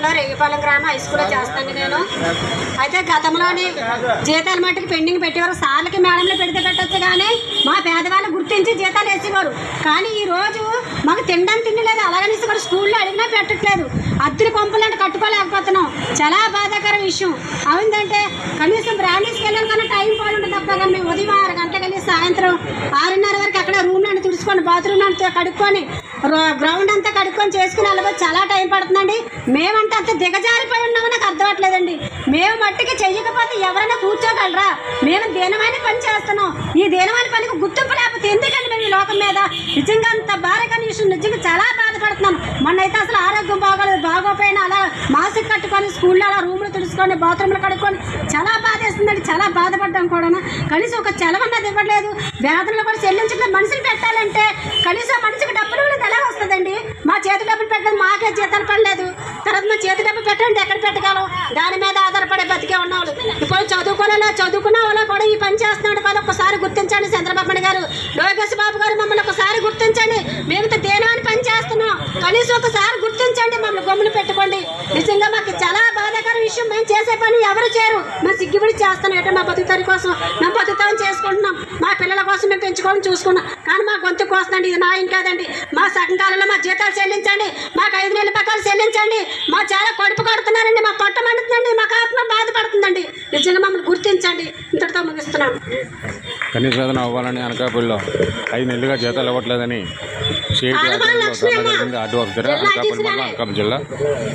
మండలం రేగిపాలెం గ్రామ హై స్కూల్లో చేస్తాను నేను. అయితే గతంలోని జీతాల మట్టుకు పెండింగ్ పెట్టేవారు, సార్లకి మేడంలో పెడితే పెట్టచ్చు కానీ మా పేదవాళ్ళు గుర్తించి జీతాలు వేసేవారు. కానీ ఈరోజు మాకు తినడానికి తిండి లేదు, అలాగనేసి కూడా స్కూల్లో అడిగినా పెట్టట్లేదు. అద్దెలు కొంపలంటే కట్టుకోలేకపోతున్నాం. చాలా బాధాకర విషయం. అవుందంటే కనీసం బ్రాండీస్కి వెళ్ళాలి కన్నా టైం పాడు ఉంటుంది తప్ప. కానీ మేము ఉదయం 6 గంటలకు వెళ్ళి సాయంత్రం 6:30 వరకు అక్కడ రూమ్ నన్ను తుడుచుకొని బాత్రూమ్ అంతా కడుక్కొని గ్రౌండ్ అంతా కడుక్కొని చేసుకుని వెళ్ళబోతే చాలా టైం పడుతుందండి. మేమంటే అంత దిగజారిపోయి ఉన్నామో నాకు అర్థం అవ్వట్లేదండి. మేము మట్టికి చెయ్యకపోతే ఎవరైనా కూర్చోగలరా? మేము దీనమైన పని చేస్తున్నాం. ఈ దీనమైన పనికి గుర్తింపు లేకపోతే ఎందుకండి మేము ఈ లోకం మీద? నిజంగా అంత భారకమైన విషయం. నిజంగా చాలా బాధపడుతున్నాం. మొన్నైతే అసలు ఆరోగ్యం బాగోపోయినా అలా మాస్క్ కట్టుకొని స్కూల్లో అలా రూములు తుడుచుకొని బాత్రూమ్లు కడుక్కొని చాలా బాధేస్తుందండి. చాలా బాధపడ్డాం కూడా. కనీసం ఒక చెలవన్నది ఇవ్వట్లేదు. వేతనలు కూడా చెల్లించట్లేదు. మనుషులు పెట్టాలంటే కనీసం మనిషికి డబ్బులు అనేది ఎలా వస్తుందండి? మా చేతి డబ్బులు పెట్టలేదు, మాకే జీతాలు పడలేదు. తర్వాత మా చేతి డబ్బులు పెట్టండి ఎక్కడ పెట్టగలం? దాని మీద ఆధారపడే బతికే ఉన్నాడు. ఇప్పుడు చదువుకున్న వాళ్ళు కూడా ఈ పని చేస్తున్నాడు కదా. ఒకసారి గుర్తించండి చంద్రబాబు నాయుడు గారు, లోకేష్ బాబు గారు, మమ్మల్ని ఒకసారి గుర్తించండి. మేము దేనాన్ని పని చేస్తున్నాం, కనీసం ఒకసారి గుర్తించండి, మమ్మల్ని గమ్ములు పెట్టుకోండి. నిజంగా మాకు చాలా బాధాకర విషయం. మేము చేసే పని ఎవరు చేయరు. మేము సిగ్గుపడి చేస్తాం. ఏంటో మా బతుకుతారి కోసం మేము బతుకుతామని చేసుకుంటున్నాం. మా పిల్లల కోసం మేము పెంచుకోవాలని చూసుకున్నాం. కానీ మా గొంతుకు వస్తుందండి. ఇది న్యాయం కాదండి. మా సగం కాలంలో మా జీతాలు చెల్లించండి, మాకు 5 నెలల పక్కలు చెల్లించండి. మా చాలా కడుపు కొడుతున్నారండి, మా పొట్ట మండుతుందండి, మాకు ఆత్మ బాధపడుతుందండి. నిజంగా మమ్మల్ని గుర్తించండి. ఇంతటితో ముగిస్తున్నాం. కనీస వేతన అవ్వాలని అనకాపల్లిలో 5 నెలలుగా జీతాలు ఇవ్వట్లేదని అనకాపల్లి జిల్లా.